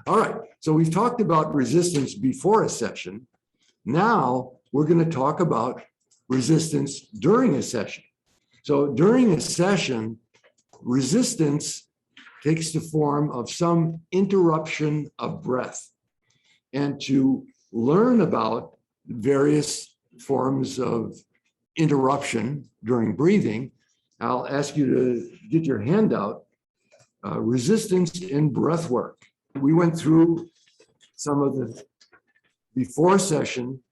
All right, so we've talked about resistance before a session. Now we're going to talk about resistance during a session. So during a session, resistance takes the form of some interruption of breath. And to learn about various forms of interruption during breathing, I'll ask you to get your hand out. Resistance in breath work. We went through some of the before session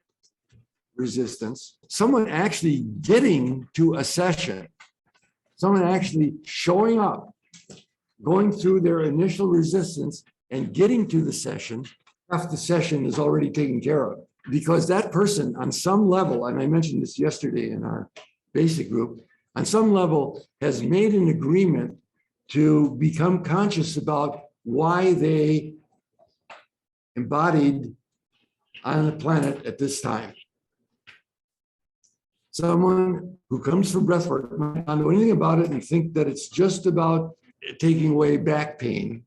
resistance. Someone actually getting to a session, someone actually showing up, going through their initial resistance and getting to the session, half the session is already taken care of. Because that person on some level, and I mentioned this yesterday in our basic group, on some level has made an agreement to become conscious about why they embodied on the planet at this time. Someone who comes from breathwork might not know anything about it and think that it's just about taking away back pain.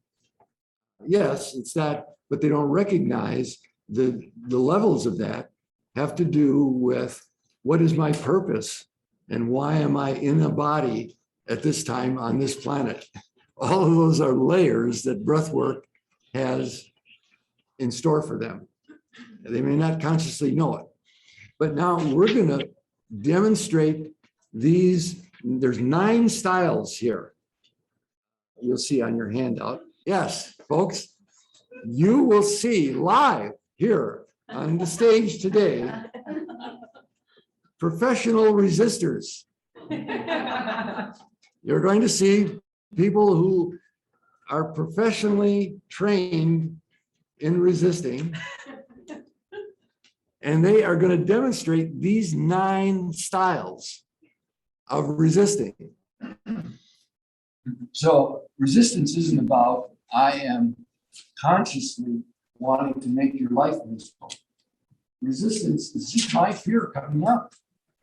Yes, it's that, but they don't recognize the levels of that have to do with what is my purpose and why am I in a body at this time on this planet. All of those are layers that breathwork has in store for them. They may not consciously know it. But now we're going to demonstrate these. There's 9 styles here. You'll see on your handout. Yes, folks, you will see live here on the stage today professional resistors. You're going to see people who are professionally trained in resisting, and they are going to demonstrate these 9 styles of resisting. So resistance isn't about I am consciously wanting to make your life miserable. Resistance is just my fear coming up.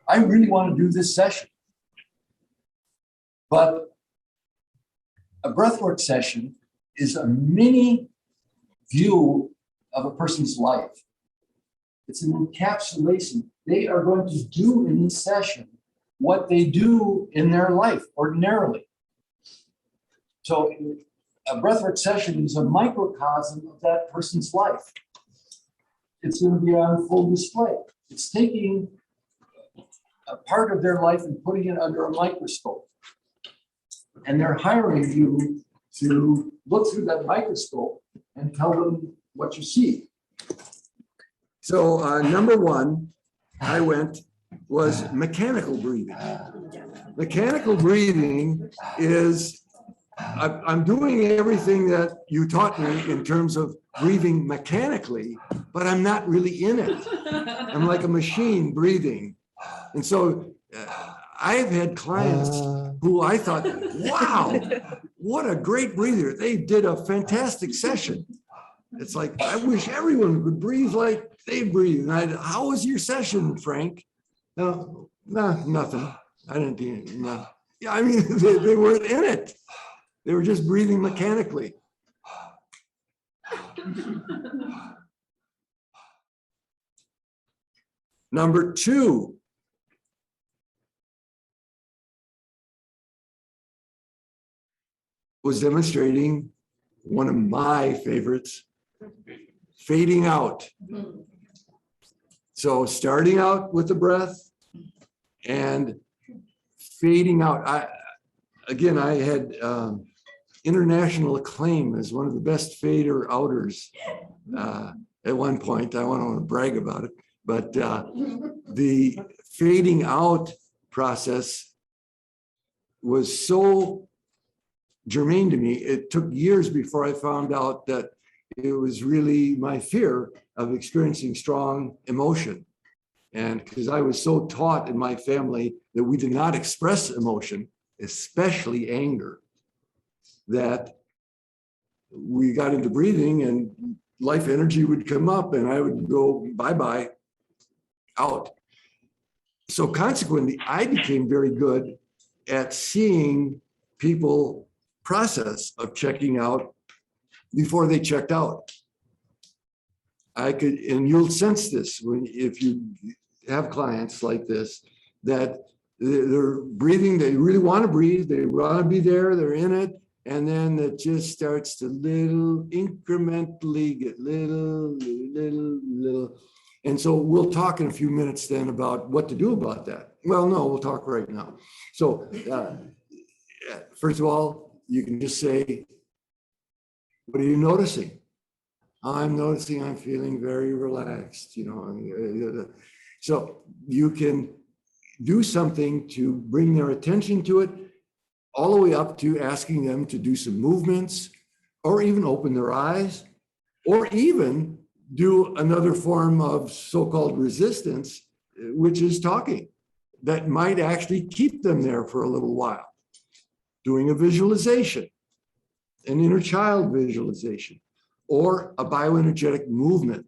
I really want to do this session. But a breathwork session is a mini view of a person's life. It's an encapsulation. They are going to do in this session what they do in their life ordinarily. So a breathwork session is a microcosm of that person's life. It's going to be on full display. It's taking a part of their life and putting it under a microscope. And they're hiring you to look through that microscope and tell them what you see. So number 1, I went was mechanical breathing. Mechanical breathing is, I'm doing everything that you taught me in terms of breathing mechanically, but I'm not really in it. I'm like a machine breathing. And so I've had clients who I thought, wow, what a great breather. They did a fantastic session. It's like, I wish everyone would breathe like they breathe. And how was your session, Frank? No, nothing. I didn't, no. Yeah, I mean, they weren't in it. They were just breathing mechanically. Number 2. Was demonstrating one of my favorites, fading out. So starting out with the breath and fading out. I had international acclaim as one of the best fader outers at one point. I don't want to brag about it, but the fading out process was so germane to me. It took years before I found out that it was really my fear of experiencing strong emotion. And because I was so taught in my family that we did not express emotion, especially anger, that we got into breathing and life energy would come up and I would go bye-bye out. So consequently, I became very good at seeing people process of checking out before they checked out. I could, and you'll sense this if you have clients like this, that they're breathing, they really want to breathe, they want to be there, they're in it, and then it just starts to incrementally get little. And so we'll talk in a few minutes then about what to do about that. Well, no, we'll talk right now. So first of all, you can just say, what are you noticing? I'm noticing I'm feeling very relaxed, So you can do something to bring their attention to it, all the way up to asking them to do some movements, or even open their eyes, or even do another form of so-called resistance, which is talking, that might actually keep them there for a little while. Doing a visualization, an inner child visualization, or a bioenergetic movement.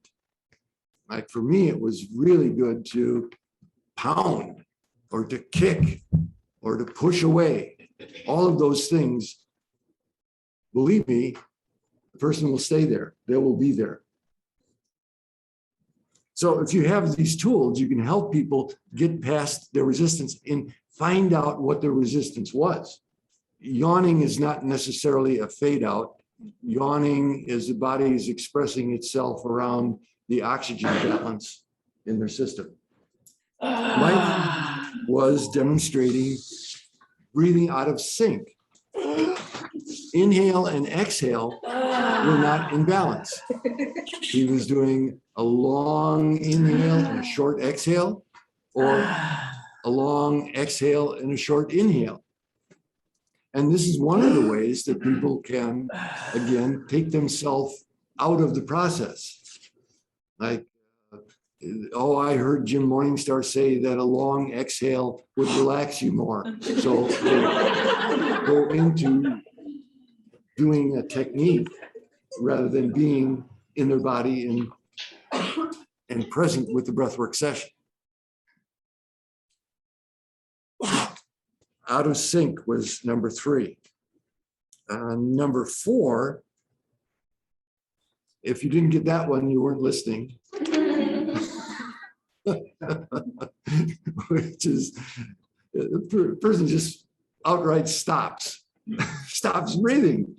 Like for me, it was really good to pound or to kick or to push away. All of those things, believe me, the person will stay there. They will be there. So if you have these tools, you can help people get past their resistance and find out what their resistance was. Yawning is not necessarily a fade out. Yawning is the body is expressing itself around the oxygen balance in their system. Mike was demonstrating breathing out of sync. Inhale and exhale were not in balance. He was doing a long inhale and a short exhale, or a long exhale and a short inhale. And this is one of the ways that people can, again, take themselves out of the process. Like, I heard Jim Morningstar say that a long exhale would relax you more. So they go into doing a technique rather than being in their body and present with the breathwork session. Out of sync was number 3. Number 4, if you didn't get that one, you weren't listening. Which is, the person just outright stops breathing.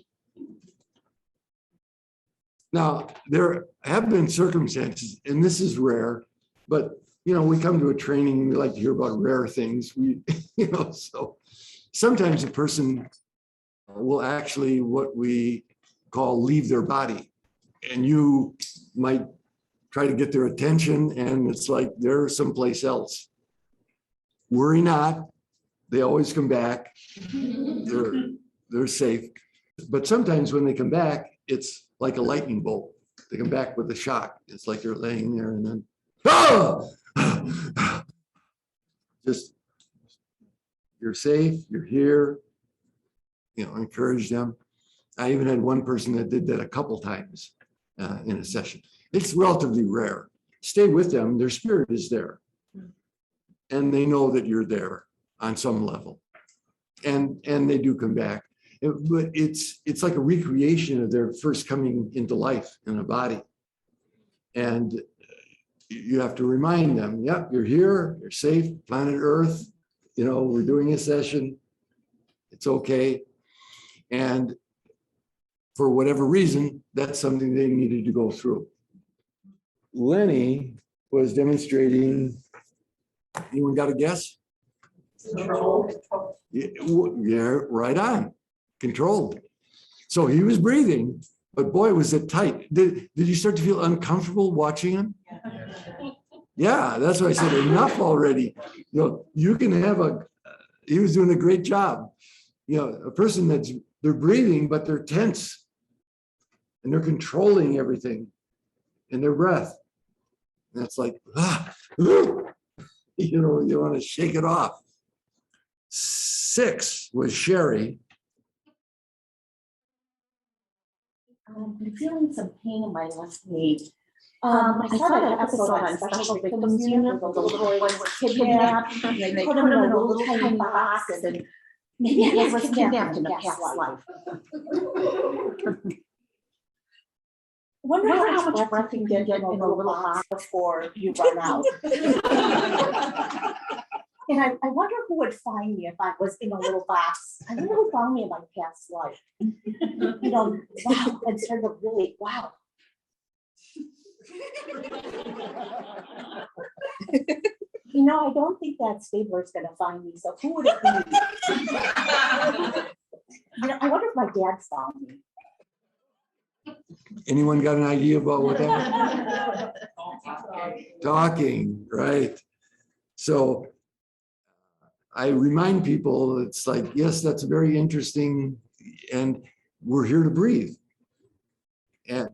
Now, there have been circumstances, and this is rare, but we come to a training and we like to hear about rare things. So sometimes a person will actually what we call leave their body, and you might try to get their attention, and it's like they're someplace else. Worry not, they always come back. They're safe. But sometimes when they come back, it's like a lightning bolt. They come back with a shock. It's like they're laying there and then, just, you're safe, you're here, encourage them. I even had one person that did that a couple times in a session. It's relatively rare. Stay with them, their spirit is there. And they know that you're there on some level. And they do come back. But it's like a recreation of their first coming into life in a body. And you have to remind them, yep, you're here, you're safe, planet Earth, we're doing a session, it's okay. And for whatever reason, that's something they needed to go through. Lenny was demonstrating, anyone got a guess? Control. Yeah, right on. Controlled. So he was breathing, but boy, was it tight. Did you start to feel uncomfortable watching him? Yeah, that's why I said enough already. You can have he was doing a great job. A person they're breathing, but they're tense and they're controlling everything in their breath. And it's like, you want to shake it off. 6 was Sherry. I'm feeling some pain in my left knee. I saw that episode on Special Victims Unit where the little boy was kidnapped and they put him in a little tiny box, and maybe he was kidnapped in a past life. Wonder how much breath you can get in a little box before you run out. And I wonder who would find me if I was in a little box. I wonder who found me in my past life. You know, wow, and sort of really, wow. You know, I don't think that Stabler's gonna find me, so who would it be? You know, I wonder if my dad found me. Anyone got an idea about what that is? Talking, right? So I remind people, it's like, yes, that's very interesting, and we're here to breathe. And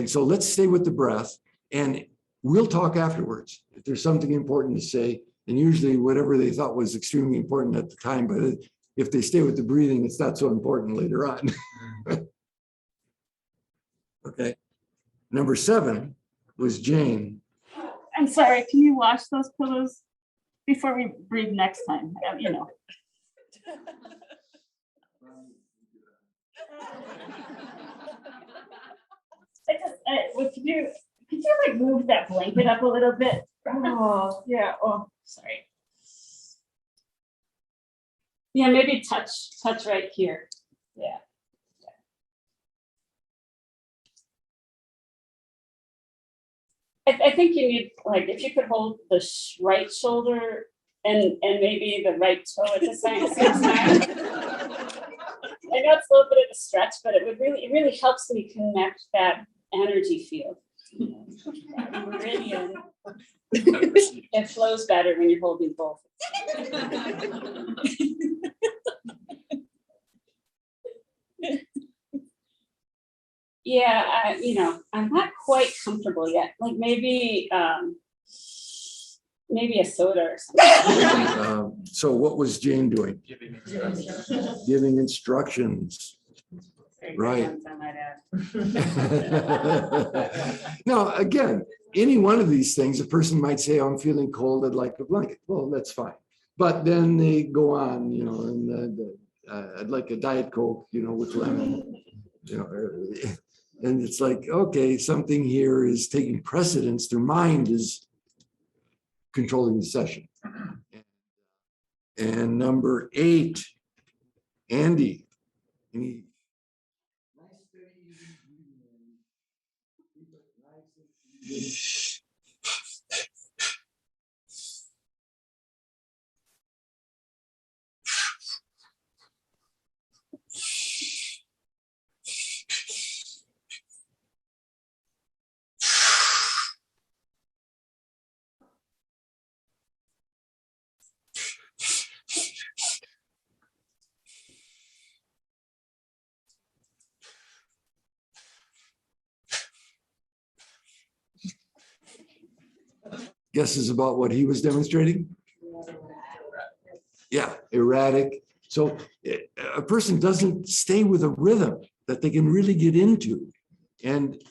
so let's stay with the breath, and we'll talk afterwards if there's something important to say. And usually whatever they thought was extremely important at the time, but if they stay with the breathing, it's not so important later on. Okay. Number 7 was Jane. I'm sorry, can you wash those pillows before we breathe next time? You know. Could you like move that blanket up a little bit? Oh, yeah. Oh, sorry. Yeah, maybe touch right here. Yeah. I think you need, like, if you could hold the right shoulder and maybe the right toe at the same time. I know it's a little bit of a stretch, but it really helps me connect that energy field. Meridian. It flows better when you're holding both. Yeah, I'm not quite comfortable yet. Like maybe a soda or something. So what was Jane doing? Giving instructions. Right. Now, again, any one of these things, a person might say, I'm feeling cold, I'd like a blanket. Well, that's fine. But then they go on, and I'd like a Diet Coke, with lemon, and it's like, okay, something here is taking precedence. Their mind is controlling the session. And number 8, Andy. Guesses about what he was demonstrating? Yeah, erratic. So a person doesn't stay with a rhythm that they can really get into and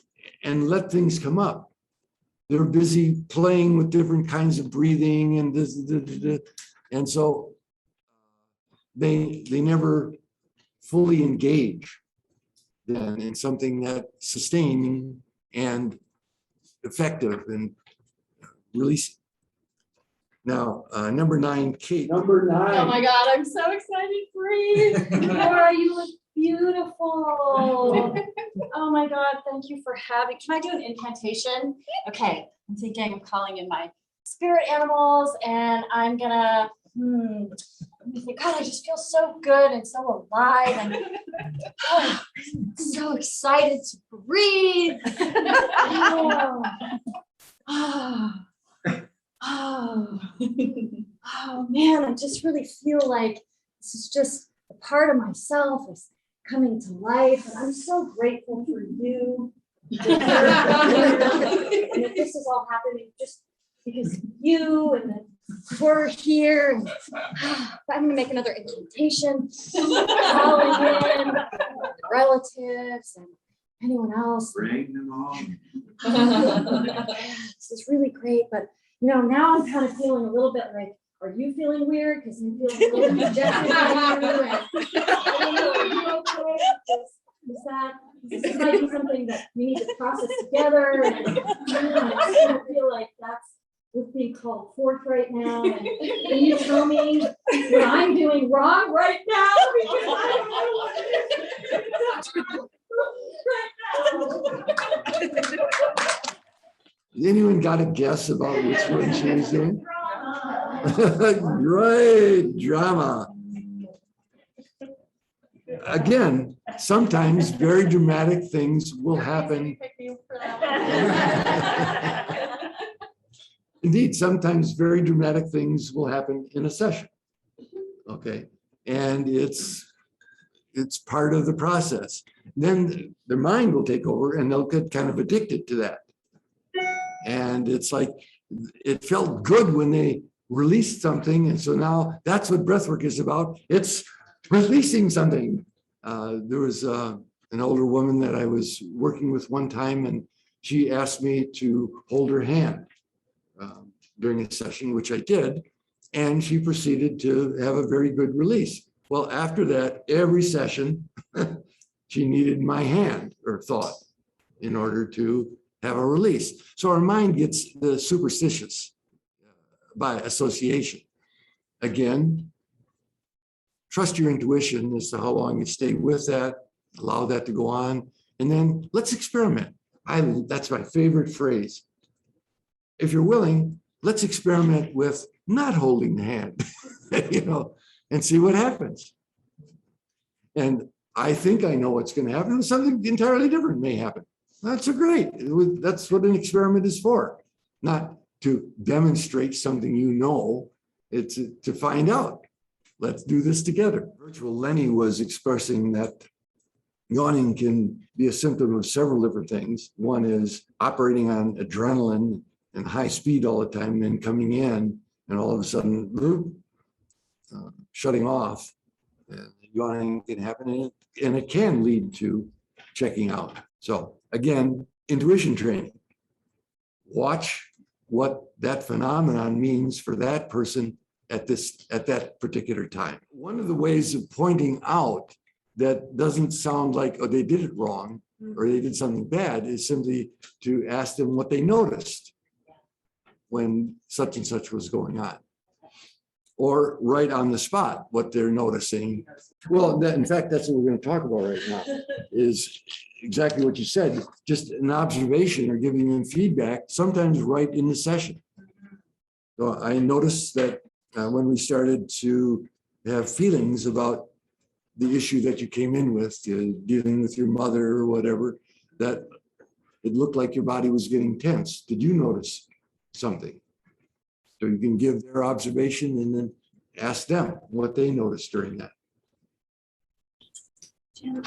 let things come up. They're busy playing with different kinds of breathing and this, and so they never fully engage then in something that's sustaining and effective and releasing. Now, number 9, Kate. Number 9. Oh my God, I'm so excited, Bree. Laura, you look beautiful. Oh my God, thank you for having. Can I do an incantation? Okay, I'm thinking I'm calling in my spirit animals, and I'm gonna. God, I just feel so good and so alive, and I'm so excited to breathe. Oh man, I just really feel like this is just a part of myself is coming to life. And I'm so grateful for you. And that this is all happening just because of you and that we're here. And, I'm gonna make another incantation, calling in relatives and anyone else. Bring them all. This is really great, but now I'm kind of feeling a little bit like, are you feeling weird? Because I'm feeling a little dejected by you. This might be something that we need to process together. And I still feel like that's what's being called forth right now. And can you tell me what I'm doing wrong right now? Because I don't know what it is right now. Anyone got a guess about which one she was doing? Right, drama. Again, sometimes very dramatic things will happen. Indeed, sometimes very dramatic things will happen in a session. Okay, and it's part of the process. Then their mind will take over and they'll get kind of addicted to that. And it's like, it felt good when they released something. And so now that's what breathwork is about. It's releasing something. There was an older woman that I was working with one time, and she asked me to hold her hand during a session, which I did. And she proceeded to have a very good release. Well, after that, every session, she needed my hand or thought in order to have a release. So our mind gets the superstitious by association. Again, trust your intuition as to how long you stay with that, allow that to go on, and then let's experiment. That's my favorite phrase. If you're willing, let's experiment with not holding the hand, and see what happens. And I think I know what's going to happen. Something entirely different may happen. That's great. That's what an experiment is for. Not to demonstrate something you know, it's to find out. Let's do this together. Virtual Lenny was expressing that yawning can be a symptom of several different things. One is operating on adrenaline and high speed all the time, then coming in and all of a sudden shutting off. And yawning can happen, and it can lead to checking out. So again, intuition training. Watch what that phenomenon means for that person at that particular time. One of the ways of pointing out that doesn't sound like, oh, they did it wrong or they did something bad is simply to ask them what they noticed when such and such was going on. Or right on the spot, what they're noticing. Well, in fact, that's what we're going to talk about right now, is exactly what you said, just an observation or giving them feedback, sometimes right in the session. So I noticed that when we started to have feelings about the issue that you came in with, dealing with your mother or whatever, that it looked like your body was getting tense. Did you notice something? So you can give their observation and then ask them what they noticed during that. Jim,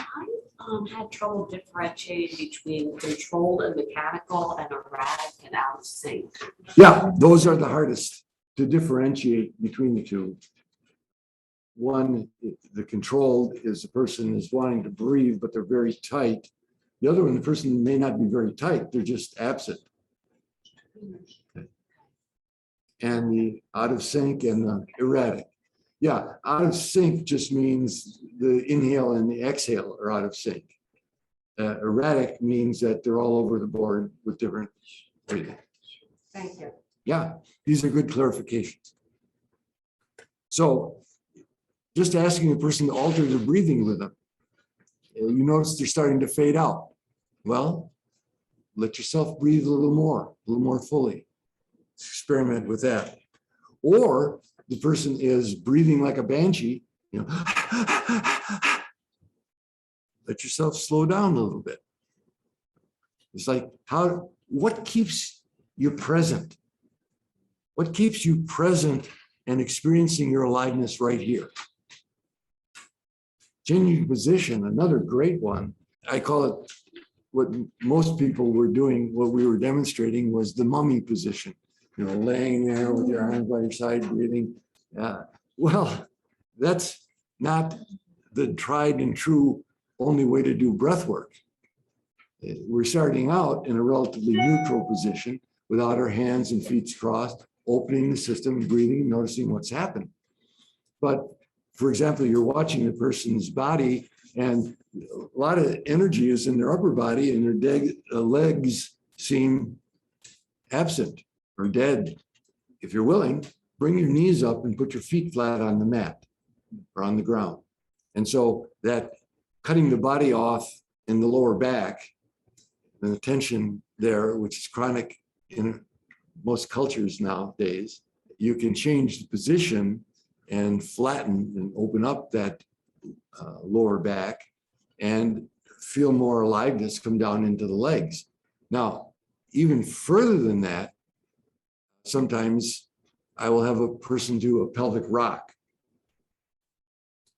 I had trouble differentiating between controlled and mechanical and erratic and out of sync. Yeah, those are the hardest to differentiate between the two. One, the controlled is the person is wanting to breathe, but they're very tight. The other one, the person may not be very tight, they're just absent. Okay. And the out of sync and the erratic. Yeah, out of sync just means the inhale and the exhale are out of sync. Erratic means that they're all over the board with different breathing. Thank you. Yeah, these are good clarifications. So just asking the person to alter their breathing rhythm. You notice they're starting to fade out. Well, let yourself breathe a little more fully. Experiment with that. Or the person is breathing like a banshee, let yourself slow down a little bit. It's like, what keeps you present? What keeps you present and experiencing your aliveness right here? Changing position, another great one. I call it, what most people were doing, what we were demonstrating was the mummy position. Laying there with your arms by your side, breathing. Well, that's not the tried and true only way to do breath work. We're starting out in a relatively neutral position without our hands and feet crossed, opening the system, breathing, noticing what's happened. But for example, you're watching the person's body and a lot of energy is in their upper body and their legs seem absent or dead. If you're willing, bring your knees up and put your feet flat on the mat or on the ground. And so that cutting the body off in the lower back and the tension there, which is chronic in most cultures nowadays, you can change the position and flatten and open up that lower back and feel more aliveness come down into the legs. Now, even further than that, sometimes I will have a person do a pelvic rock.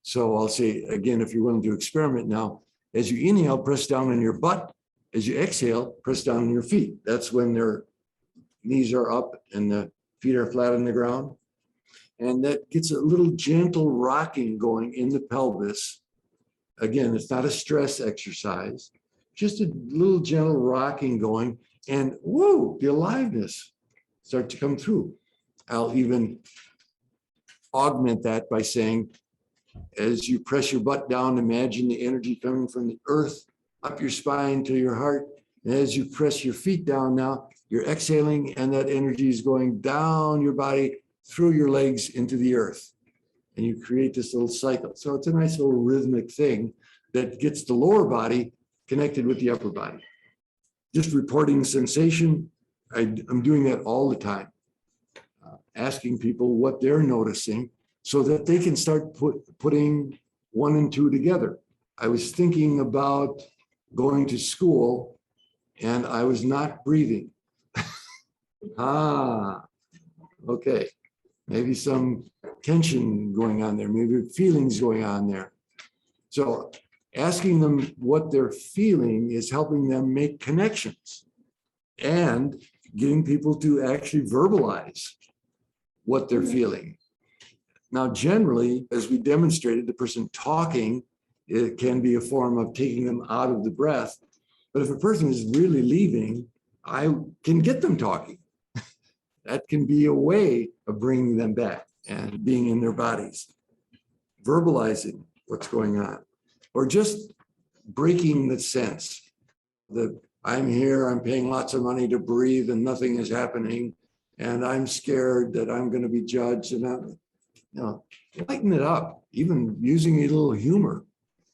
So I'll say, again, if you're willing to experiment now, as you inhale, press down on your butt. As you exhale, press down on your feet. That's when their knees are up and the feet are flat on the ground. And that gets a little gentle rocking going in the pelvis. Again, it's not a stress exercise, just a little gentle rocking going, and whoa, the aliveness start to come through. I'll even augment that by saying, as you press your butt down, imagine the energy coming from the earth up your spine to your heart. And as you press your feet down now, you're exhaling and that energy is going down your body through your legs into the earth. And you create this little cycle. So it's a nice little rhythmic thing that gets the lower body connected with the upper body. Just reporting sensation, I'm doing that all the time. Asking people what they're noticing so that they can start putting 1 and 2 together. I was thinking about going to school and I was not breathing. Okay. Maybe some tension going on there, maybe feelings going on there. So asking them what they're feeling is helping them make connections and getting people to actually verbalize what they're feeling. Now, generally, as we demonstrated, the person talking, it can be a form of taking them out of the breath. But if a person is really leaving, I can get them talking. That can be a way of bringing them back and being in their bodies, verbalizing what's going on, or just breaking the sense that I'm here, I'm paying lots of money to breathe and nothing is happening. And I'm scared that I'm going to be judged, and lighten it up, even using a little humor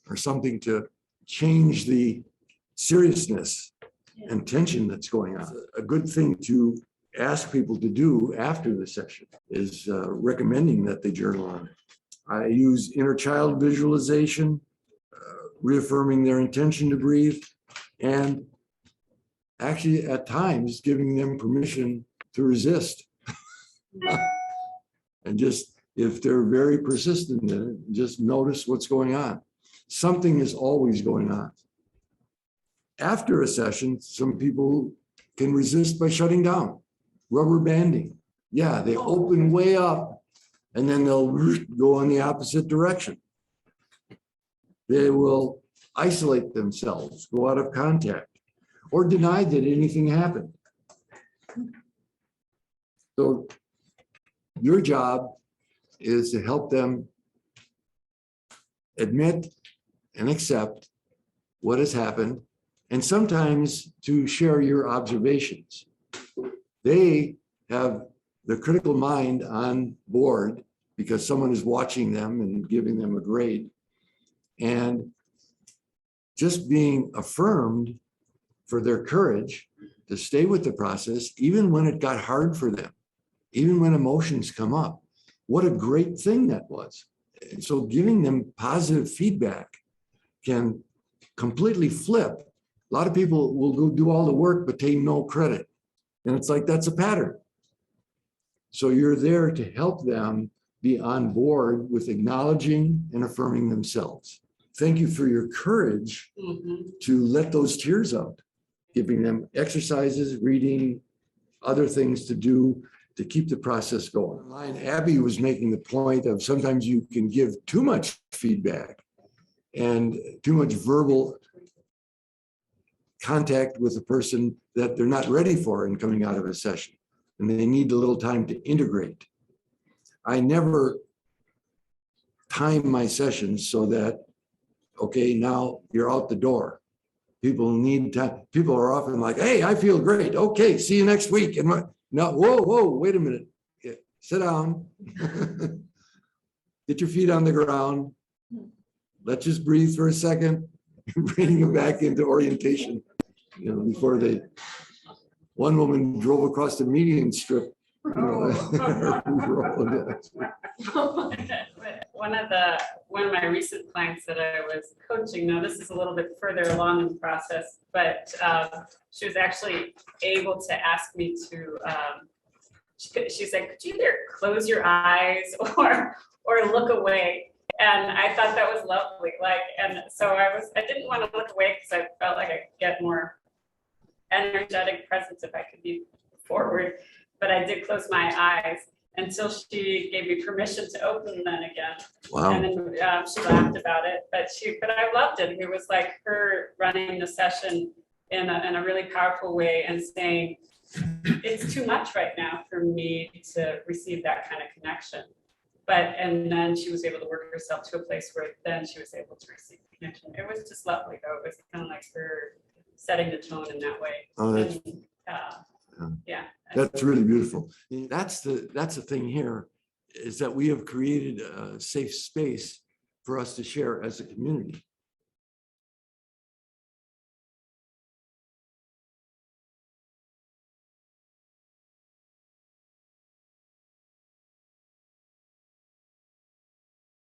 or something to change the seriousness and tension that's going on. A good thing to ask people to do after the session is recommending that they journal on it. I use inner child visualization, reaffirming their intention to breathe, and actually at times giving them permission to resist. And just, if they're very persistent in it, just notice what's going on. Something is always going on. After a session, some people can resist by shutting down, rubber banding. Yeah, they open way up and then they'll go in the opposite direction. They will isolate themselves, go out of contact, or deny that anything happened. So your job is to help them admit and accept what has happened, and sometimes to share your observations. They have the critical mind on board because someone is watching them and giving them a grade. And just being affirmed for their courage to stay with the process, even when it got hard for them, even when emotions come up. What a great thing that was. And so giving them positive feedback can completely flip. A lot of people will go do all the work, but take no credit. And it's like, that's a pattern. So you're there to help them be on board with acknowledging and affirming themselves. Thank you for your courage to let those tears out, giving them exercises, reading, other things to do to keep the process going. Abby was making the point of sometimes you can give too much feedback and too much verbal contact with a person that they're not ready for in coming out of a session, and they need a little time to integrate. I never time my sessions so that Okay, now you're out the door. People need time. People are often like, hey, I feel great. Okay, see you next week. And now, whoa, wait a minute. Yeah, sit down. Get your feet on the ground. Let's just breathe for a second. Bring them back into orientation. You know, before they, one woman drove across the median strip. You know, one of my recent clients that I was coaching, now this is a little bit further along in the process, but she was actually able to ask me to, she said, could you either close your eyes or look away? And I thought that was lovely. Like, and so I didn't want to look away because I felt like I could get more energetic presence if I could be forward, but I did close my eyes until she gave me permission to open them again. wow. And then she laughed about it, but I loved it. It was like her running the session in a really powerful way and saying, it's too much right now for me to receive that kind of connection. And then she was able to work herself to a place where then she was able to receive connection. It was just lovely though. It was kind of like her setting the tone in that way. Oh, that's, yeah. that's really beautiful. That's the thing here, is that we have created a safe space for us to share as a community.